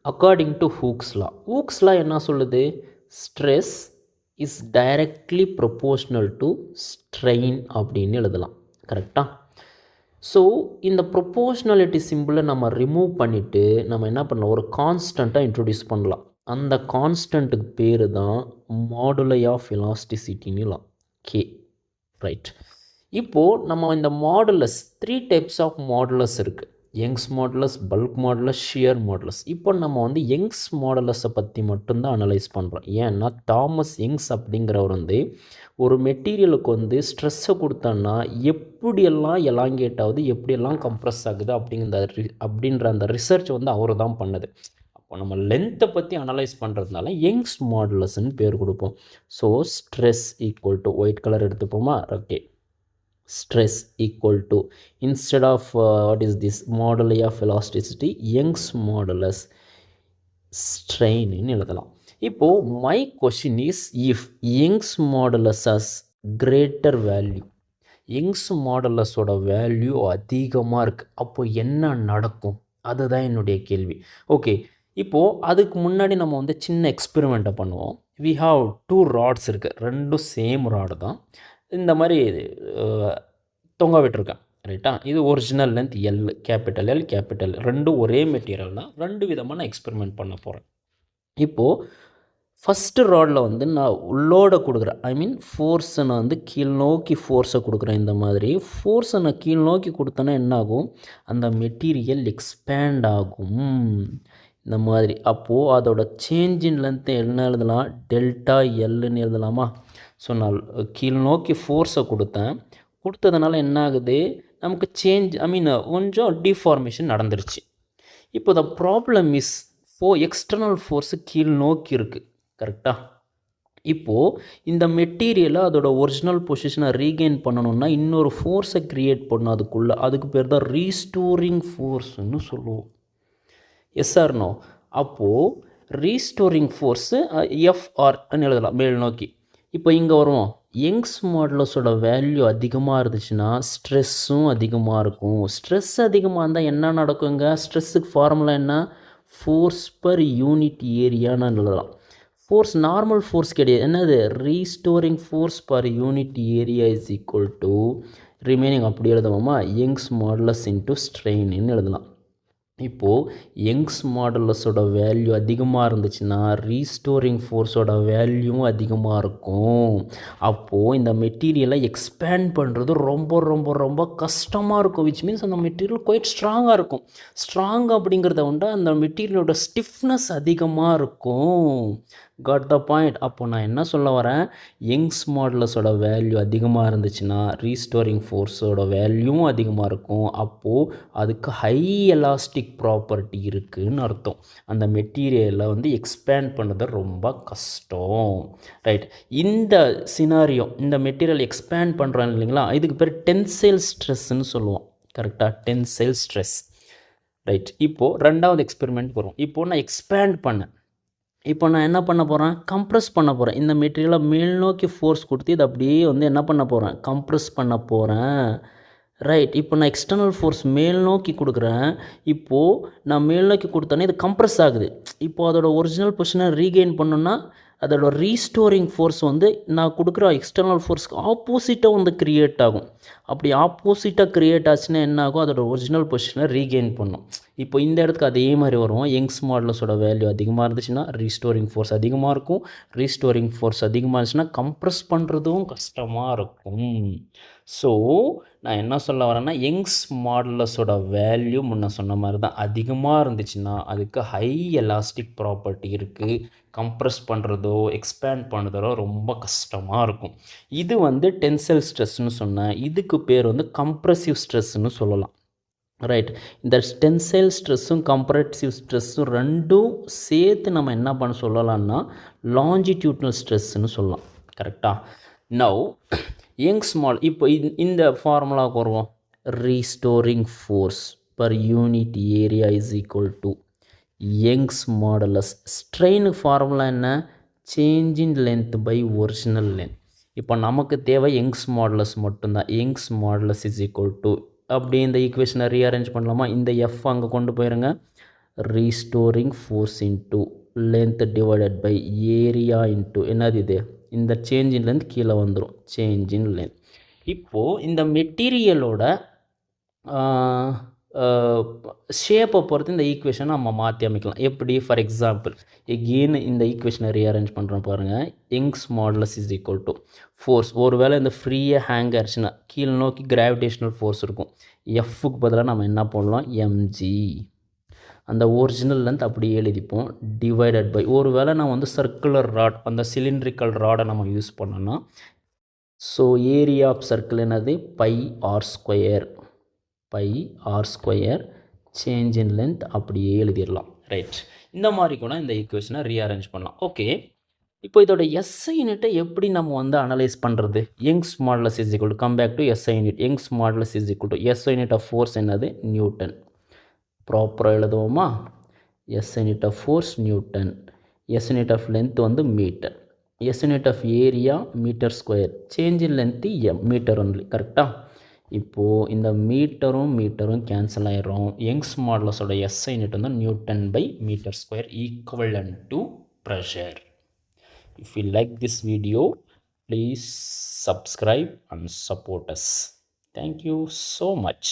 According to hooks லா என்ன சொல்லுது? Stress is directly proportional to strain அப்படின்னு எழுதலாம். கரெக்டாக? ஸோ இந்த ப்ரொபோஷ்னாலிட்டி சிம்பிளை நம்ம ரிமூவ் பண்ணிவிட்டு நம்ம என்ன பண்ணலாம், ஒரு கான்ஸ்டண்ட்டாக இன்ட்ரொடியூஸ் பண்ணலாம். அந்த கான்ஸ்டண்ட்டுக்கு பேர் தான் மாடுலை ஆஃப் எலாஸ்டிசிட்டின்னு கே. ரைட். இப்போது நம்ம இந்த மாடுலஸ் 3 டைப்ஸ் ஆஃப் மாடுலஸ் இருக்குது. Young's modulus, bulk modulus, shear modulus. இப்போ நம்ம வந்து யங்ஸ் மாடுலஸை பற்றி மட்டும்தான் அனலைஸ் பண்ணுறோம். ஏன்னா தாமஸ் யங்ஸ் அப்படிங்கிறவர் வந்து ஒரு மெட்டீரியலுக்கு வந்து ஸ்ட்ரெஸ்ஸை கொடுத்தோன்னா எப்படியெல்லாம் எலாங்கேட் ஆகுது, எப்படியெல்லாம் கம்ப்ரெஸ் ஆகுது அப்படின்ற அந்த ரிசர்ச் வந்து அவர் தான் பண்ணுது. அப்போ நம்ம லென்த்தை பற்றி அனலைஸ் பண்ணுறதுனால யங்ஸ் மாடுலஸ்ன்னு பேர் கொடுப்போம். So stress equal to white colour எடுத்துப்போமா? Okay. Stress equal to, instead of what is this moduli of elasticity, Young's modulus strain ன்னு எழுதலாம். இப்போது my question is, if Young's modulus has greater value, Young's மாடுலஸோட value அதிகமாக இருக்குது, அப்போது என்ன நடக்கும்? அதுதான் என்னுடைய கேள்வி. ஓகே, இப்போது அதுக்கு முன்னாடி நம்ம வந்து சின்ன எக்ஸ்பெரிமெண்ட்டை பண்ணுவோம். we have 2 rods இருக்குது, ரெண்டும் சேம் ராடு தான். இந்த மாதிரி தொங்க விட்டுருக்கேன். ரைட்டா? இது original length L, capital L, capital ரெண்டும் ஒரே மெட்டீரியல் தான். 2 விதமாக நான் எக்ஸ்பெரிமெண்ட் பண்ண போகிறேன். இப்போது ஃபஸ்ட்டு ராடில் வந்து நான் உள்ளோட கொடுக்குறேன், ஐ மீன் ஃபோர்ஸை நான் வந்து கீழ் நோக்கி ஃபோர்ஸை கொடுக்குறேன். இந்த மாதிரி ஃபோர்ஸை நான் கீழ் நோக்கி கொடுத்தேன்னா என்ன ஆகும்? அந்த மெட்டீரியல் எக்ஸ்பேண்ட் ஆகும் இந்த மாதிரி. அப்போது அதோட சேஞ்ச் இன் லென்த்தை என்ன எழுதலாம்? டெல்டா எல்லுன்னு எழுதலாமா? ஸோ நான் கீழ் நோக்கி ஃபோர்ஸை கொடுத்ததுனால என்ன ஆகுது? நமக்கு சேஞ்ச், ஐ மீன் கொஞ்சம் டிஃபார்மேஷன் நடந்துருச்சு. இப்போ the problem is external force கீழ் நோக்கி இருக்குது. கரெக்டாக? இப்போது இந்த மெட்டீரியலை அதோட ஒரிஜினல் பொசிஷனை ரீகெயின் பண்ணணுன்னா இன்னொரு ஃபோர்ஸை க்ரியேட் பண்ணணும் அதுக்குள்ளே. அதுக்கு பேர் தான் ரீஸ்டோரிங் ஃபோர்ஸ்ன்னு சொல்லுவோம். Yes or no? அப்போது ரீஸ்டோரிங் ஃபோர்ஸு எஃப்ஆர்ன்னு எழுதலாம் மேல் நோக்கி. இப்போ இங்கே வருவோம். யங்ஸ் மாடுலஸோட வேல்யூ அதிகமாக இருந்துச்சுன்னா ஸ்ட்ரெஸ்ஸும் அதிகமாக இருக்கும். ஸ்ட்ரெஸ் அதிகமாக இருந்தால் என்ன நடக்குங்க? ஸ்ட்ரெஸ்ஸுக்கு ஃபார்முலா என்ன? ஃபோர்ஸ் பர் யூனிட் ஏரியான்னு எழுதலாம். ஃபோர்ஸ் நார்மல் ஃபோர்ஸ் கிடையாது, என்னது? Restoring force per unit area is equal to remaining, அப்படி எழுதுவோமா? யங்ஸ் மாடுலஸ் இன்ட்டு ஸ்ட்ரெயின்னு எழுதலாம். இப்போது யங்ஸ் மாடுலஸோட வேல்யூ அதிகமாக இருந்துச்சுன்னா ரீஸ்டோரிங் ஃபோர்ஸோட வேல்யூவும் அதிகமாக இருக்கும். அப்போது இந்த மெட்டீரியலை எக்ஸ்பேண்ட் பண்ணுறது ரொம்ப ரொம்ப ரொம்ப கஷ்டமாக இருக்கும். விச் மீன்ஸ் அந்த மெட்டீரியல் குவைட் ஸ்ட்ராங்காக இருக்கும். ஸ்ட்ராங் அப்படிங்கிறத வந்து அந்த மெட்டீரியலோட ஸ்டிஃப்னஸ் அதிகமாக இருக்கும். Got the point? அப்போ நான் என்ன சொல்ல வரேன்? யங்ஸ் மாடுலஸோட வேல்யூ அதிகமாக இருந்துச்சுன்னா ரீஸ்டோரிங் ஃபோர்ஸோட வேல்யூவும் அதிகமாக இருக்கும். அப்போது அதுக்கு ஹை எலாஸ்டிக் ப்ராப்பர்ட்டி இருக்குதுன்னு அர்த்தம். அந்த மெட்டீரியலை வந்து எக்ஸ்பேண்ட் பண்ணுறது ரொம்ப கஷ்டம். ரைட். இந்த சினாரியோ, இந்த மெட்டீரியல் எக்ஸ்பேண்ட் பண்ணுறாங்க இல்லைங்களா, இதுக்கு பேர் டென்சைல் ஸ்ட்ரெஸ்ன்னு சொல்லுவோம். கரெக்டாக? Tensile stress. ரைட். இப்போது ரெண்டாவது எக்ஸ்பெரிமெண்ட் வரும். இப்போது நான் எக்ஸ்பேண்ட் பண்ணேன். இப்போ நான் என்ன பண்ண போகிறேன்? கம்ப்ரெஸ் பண்ண போகிறேன். இந்த மெட்டீரியலை மேல் நோக்கி ஃபோர்ஸ் கொடுத்து இதை அப்படியே வந்து என்ன பண்ண போகிறேன்? கம்ப்ரெஸ் பண்ண போகிறேன். ரைட். இப்போ நான் எக்ஸ்டர்னல் ஃபோர்ஸ் மேல் நோக்கி கொடுக்குறேன். இப்போது நான் மேல் நோக்கி கொடுத்தோன்னே இது கம்ப்ரெஸ் ஆகுது. இப்போது அதோட ஒரிஜினல் பொசிஷனை ரீகெயின் பண்ணணுன்னா அதோட ரீஸ்டோரிங் ஃபோர்ஸ் வந்து நான் கொடுக்குற எக்ஸ்டர்னல் ஃபோர்ஸ்க்கு ஆப்போசிட்டாக வந்து க்ரியேட் ஆகும். அப்படி ஆப்போசிட்டாக க்ரியேட் ஆச்சுன்னா என்ன ஆகும்? அதோட ஒரிஜினல் பொசிஷனை ரீகெயின் பண்ணும். இப்போ இந்த இடத்துக்கு அதே மாதிரி வரும். யங்ஸ் மாடுலஸோட வேல்யூ அதிகமாக இருந்துச்சுன்னா ரீஸ்டோரிங் ஃபோர்ஸ் அதிகமாக இருக்கும். ரீஸ்டோரிங் ஃபோர்ஸ் அதிகமாக இருந்துச்சுன்னா கம்ப்ரெஸ் பண்ணுறதும் கஷ்டமாக இருக்கும். ஸோ நான் என்ன சொல்ல வரேன்னா, யங்ஸ் மாடுலஸோட வேல்யூ முன்ன சொன்ன மாதிரி தான் அதிகமாக இருந்துச்சுன்னா அதுக்கு ஹை எலாஸ்டிக் ப்ராப்பர்ட்டி இருக்குது. கம்ப்ரெஸ் பண்ணுறதோ எக்ஸ்பேண்ட் பண்ணுறதோ ரொம்ப கஷ்டமாக இருக்கும். இது வந்து டென்சைல் ஸ்ட்ரெஸ்ன்னு சொன்னேன். இதுக்கு பேர் வந்து கம்ப்ரெசிவ் ஸ்ட்ரெஸ்ன்னு சொல்லலாம். ரைட். இந்த டென்சைல் ஸ்ட்ரெஸ்ஸும் கம்ப்ரெசிவ் ஸ்ட்ரெஸ்ஸும் ரெண்டும் சேர்த்து நம்ம என்ன பண்ண சொல்லலாம்னா லாஞ்சிடியூட்னல் ஸ்ட்ரெஸ்ன்னு சொல்லலாம். கரெக்டாக? நவ் யங்ஸ் இப்போ இந்த ஃபார்முலாவுக்கு வருவோம். Restoring force per unit area is equal to Young's modulus. ஸ்ட்ரெயினுக்கு ஃபார்முலா என்ன? Change in length by original length. இப்போ நமக்கு தேவை யங்ஸ் மாடுலஸ் மட்டும்தான். Young's modulus is equal to, அப்படி இந்த ஈக்குவேஷனை ரீஅரேஞ்ச் பண்ணலாமா? இந்த எஃப் அங்கே கொண்டு போயிருங்க. Restoring force into length divided by area into என்னது இது, இந்த சேஞ்ச் இன் லென்த் கீழே வந்துடும், சேஞ்ச் இன் லென்த். இப்போது இந்த மெட்டீரியலோட ஷேப்பை பொறுத்து இந்த ஈக்குவேஷனை நம்ம மாற்றி அமைக்கலாம். எப்படி? ஃபார் எக்ஸாம்பிள் எகெயின் இந்த ஈக்குவேஷனை ரீஅரேஞ்ச் பண்ணுறோம் பாருங்கள். Young's modulus is equal to force. ஒரு வேளை இந்த ஃப்ரீயாக ஹேங் ஆயிடுச்சுன்னா கீழே நோக்கி கிராவிடேஷனல் ஃபோர்ஸ் இருக்கும். எஃப்க்கு பதிலாக நம்ம என்ன பண்ணலாம்? எம்ஜி. அந்த ஒரிஜினல் லென்த் அப்படியே எழுதிப்போம். டிவைடட் பை, ஒரு வேளை நான் வந்து சர்க்குலர் ராட், அந்த சிலிண்ட்ரிக்கல் ராடை நம்ம யூஸ் பண்ணோன்னா, ஸோ ஏரியா ஆஃப் சர்க்கிள் என்னது? Pi r square. Pi r square change in length அப்படியே எழுதிடலாம். ரைட். இந்த மாதிரி கூட இந்த ஈக்குவேஷனை ரீஅரேஞ்ச் பண்ணலாம். ஓகே, இப்போ இதோட எஸ்ஐ யூனிட்டை எப்படி நம்ம வந்து அனலைஸ் பண்ணுறது? Young's modulus is equal to, come back to SI unit. Young's modulus is equal to SI unit of force என்னது? நியூட்டன். ப்ராப்பராக எழுதுவோமா? SI unit of force newton. SI unit of length வந்து metre. SI unit of area metre square. Change in length M, metre only. கரெக்டாக? இப்போது இந்த மீட்டரும் cancel ஆகிடும். Young's மாடுலஸோட எஸ்ஐ யூனிட் வந்து newton by metre square equivalent to pressure. If you like this video, please subscribe and support us. Thank you so much.